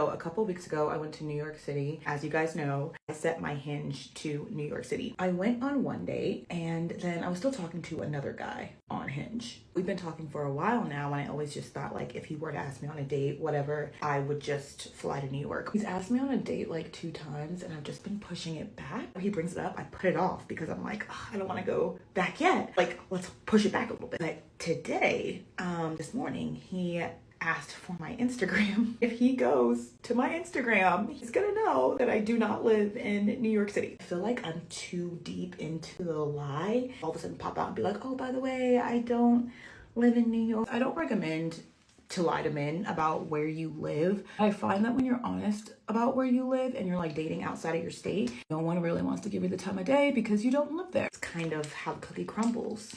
So a couple weeks ago, I went to New York City. As you guys know, I set my hinge to New York City. I went on one date and then I was still talking to another guy on Hinge. We've been talking for a while now, and I always just thought like if he were to ask me on a date, whatever, I would just fly to New York. He's asked me on a date like 2 times and I've just been pushing it back. He brings it up, I put it off because I'm like, I don't want to go back yet. Like, let's push it back a little bit. But today, this morning, he asked for my Instagram. If he goes to my Instagram, he's gonna know that I do not live in New York City. I feel like I'm too deep into the lie. All of a sudden pop out and be like, oh, by the way, I don't live in New York. I don't recommend to lie to men about where you live. I find that when you're honest about where you live and you're like dating outside of your state, no one really wants to give you the time of day because you don't live there. It's kind of how the cookie crumbles.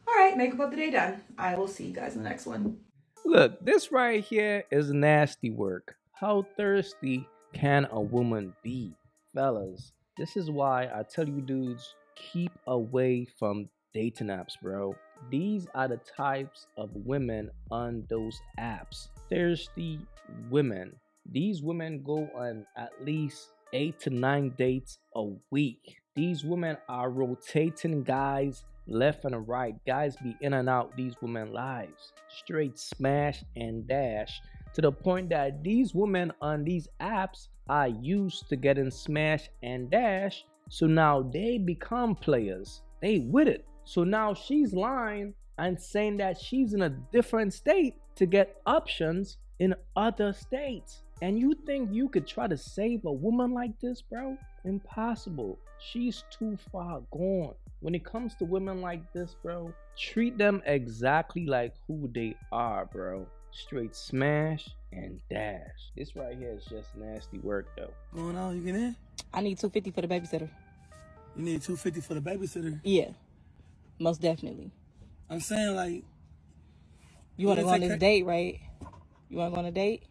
All right, makeup of the day done. I will see you guys in the next one. Look, this right here is nasty work. How thirsty can a woman be? Fellas, this is why I tell you dudes, keep away from dating apps, bro. These are the types of women on those apps. Thirsty women. These women go on at least 8 to 9 dates a week. These women are rotating guys left and right. Guys be in and out these women lives. Straight smash and dash. To the point that these women on these apps are used to getting smash and dash. So now they become players. They with it. So now she's lying and saying that she's in a different state to get options in other states. And you think you could try to save a woman like this, bro? Impossible. She's too far gone. When it comes to women like this, bro, treat them exactly like who they are, bro. Straight smash and dash. This right here is just nasty work, though. Going on, you get in? I need $250 for the babysitter. You need $250 for the babysitter? Yeah, most definitely. I'm saying, like... You want to go on this date, right? You want to go on a date?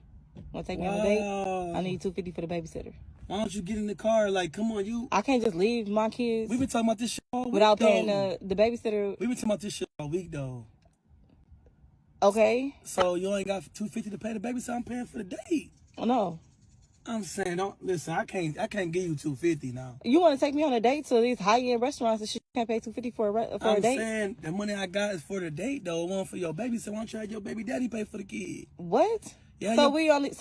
Want to take me on a date? I need $250 for the babysitter. Why don't you get in the car? Like, come on, you... I can't just leave my kids... We've been talking about this shit all week, without paying though. the babysitter. We've been talking about this shit all week, though. Okay. So you only got $250 to pay the babysitter. I'm paying for the date. Oh, no. I'm saying, don't listen. I can't give you $250 now. You want to take me on a date to these high-end restaurants and shit? You can't pay $250 for a date? I'm saying the money I got is for the date, though. It wasn't for your baby. So why don't you have your baby daddy pay for the kid? What? Yeah, so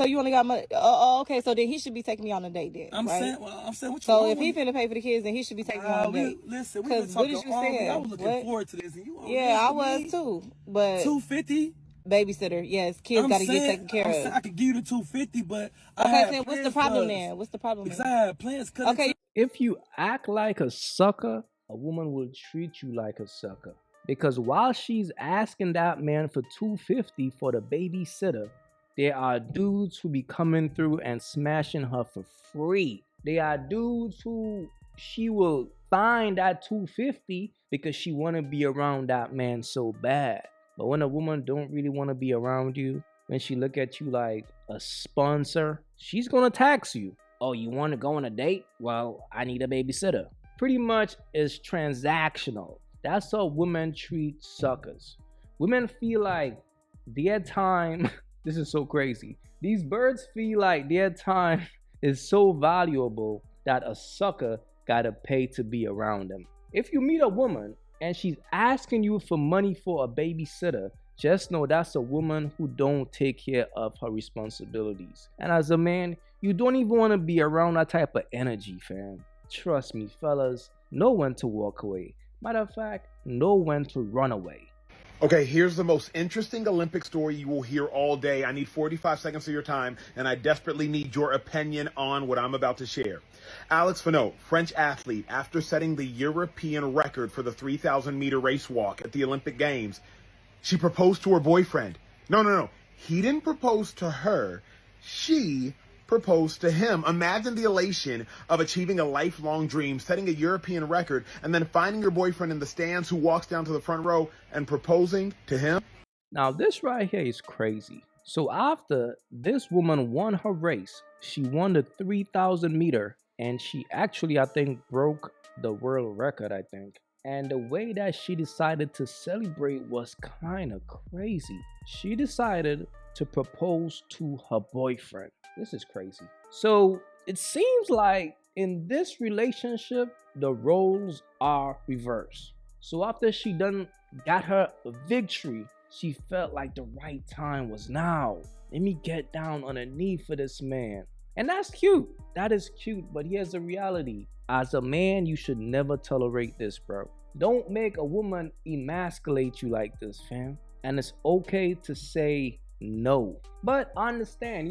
you only got money. Oh, okay. So then he should be taking me on a date then. I'm right? saying, what you so if he finna pay for the kids, then he should be taking me on a date. Listen, we been talking all week. I was looking forward to this, and you. Yeah, I was too. But $250 babysitter, yes, kids got to get taken care of. I could give you the $250, but okay. Then what's the problem then? What's the problem? Because I had plans. Okay. If you act like a sucker, a woman will treat you like a sucker. Because while she's asking that man for $250 for the babysitter, there are dudes who be coming through and smashing her for free. There are dudes who she will find that $250 because she want to be around that man so bad. But when a woman don't really want to be around you, when she look at you like a sponsor, she's going to tax you. Oh, you want to go on a date? Well, I need a babysitter. Pretty much is transactional. That's how women treat suckers. Women feel like their time... This is so crazy. These birds feel like their time is so valuable that a sucker gotta pay to be around them. If you meet a woman and she's asking you for money for a babysitter, just know that's a woman who don't take care of her responsibilities. And as a man, you don't even want to be around that type of energy, fam. Trust me, fellas, know when to walk away. Matter of fact, know when to run away. Okay, here's the most interesting Olympic story you will hear all day. I need 45 seconds of your time, and I desperately need your opinion on what I'm about to share. Alex Finot, French athlete, after setting the European record for the 3,000-meter race walk at the Olympic Games, she proposed to her boyfriend. No. He didn't propose to her. She proposed to him. Imagine the elation of achieving a lifelong dream, setting a European record, and then finding your boyfriend in the stands who walks down to the front row and proposing to him. Now this right here is crazy. So after this woman won her race, she won the 3,000 meter, and she actually, I think, broke the world record, I think. And the way that she decided to celebrate was kind of crazy. She decided to propose to her boyfriend. This is crazy. So it seems like in this relationship, the roles are reversed. So after she done got her victory, she felt like the right time was now. Let me get down on a knee for this man. And that's cute. That is cute, but here's the reality. As a man, you should never tolerate this, bro. Don't make a woman emasculate you like this, fam. And it's okay to say no. But understand,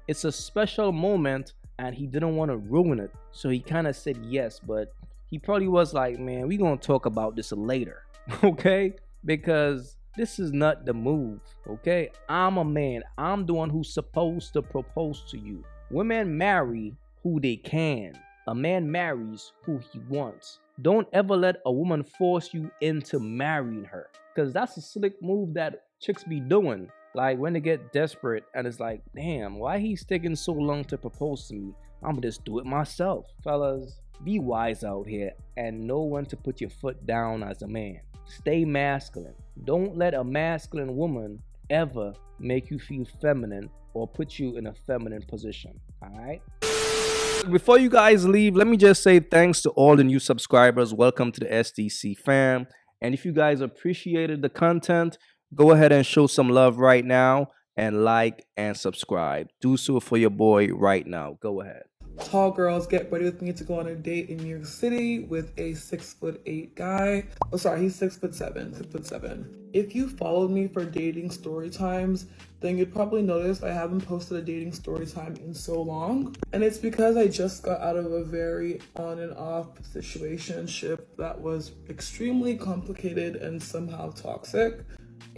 it's a special moment and he didn't want to ruin it. So he kind of said yes, but he probably was like, man, we gonna talk about this later, okay? Because this is not the move, okay? I'm a man. I'm the one who's supposed to propose to you. Women marry who they can. A man marries who he wants. Don't ever let a woman force you into marrying her, because that's a slick move that chicks be doing. Like when they get desperate and it's like, damn, why he's taking so long to propose to me? I'm gonna just do it myself. Fellas, be wise out here and know when to put your foot down as a man. Stay masculine. Don't let a masculine woman ever make you feel feminine or put you in a feminine position. All right? Before you guys leave, let me just say thanks to all the new subscribers. Welcome to the SDC fam. And if you guys appreciated the content, go ahead and show some love right now and like and subscribe. Do so for your boy right now. Go ahead. Tall girls, get ready with me to go on a date in New York City with a 6'8" guy. Oh, sorry, he's 6'7", 6'7". If you followed me for dating story times, then you'd probably notice I haven't posted a dating story time in so long. And it's because I just got out of a very on and off situationship that was extremely complicated and somehow toxic.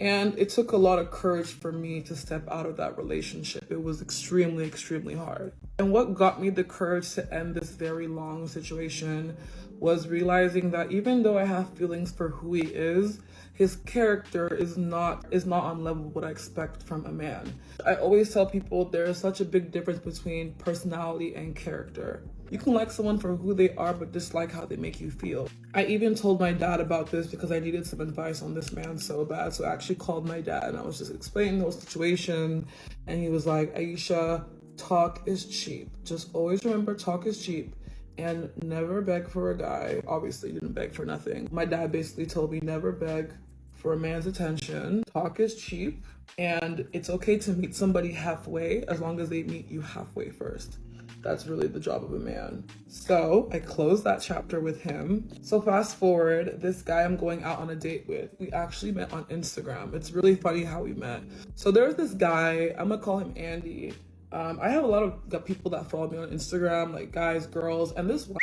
And it took a lot of courage for me to step out of that relationship. It was extremely, extremely hard. And what got me the courage to end this very long situation was realizing that even though I have feelings for who he is, his character is not on level with what I expect from a man. I always tell people there is such a big difference between personality and character. You can like someone for who they are, but dislike how they make you feel. I even told my dad about this because I needed some advice on this man so bad. So I actually called my dad and I was just explaining the whole situation. And he was like, Aisha, talk is cheap. Just always remember talk is cheap and never beg for a guy. Obviously, didn't beg for nothing. My dad basically told me never beg for a man's attention. Talk is cheap and it's okay to meet somebody halfway as long as they meet you halfway first. That's really the job of a man. So I closed that chapter with him. So fast forward, this guy I'm going out on a date with, we actually met on Instagram. It's really funny how we met. So there's this guy, I'm gonna call him Andy. I have a lot of people that follow me on Instagram, like guys, girls, and this one.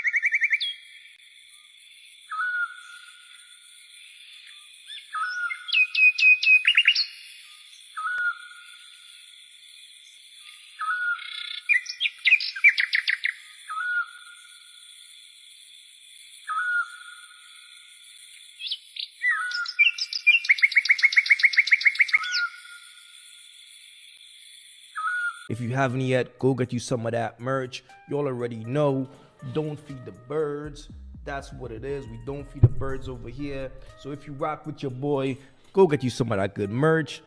If you haven't yet, go get you some of that merch. You all already know, don't feed the birds. That's what it is. We don't feed the birds over here. So if you rock with your boy, go get you some of that good merch.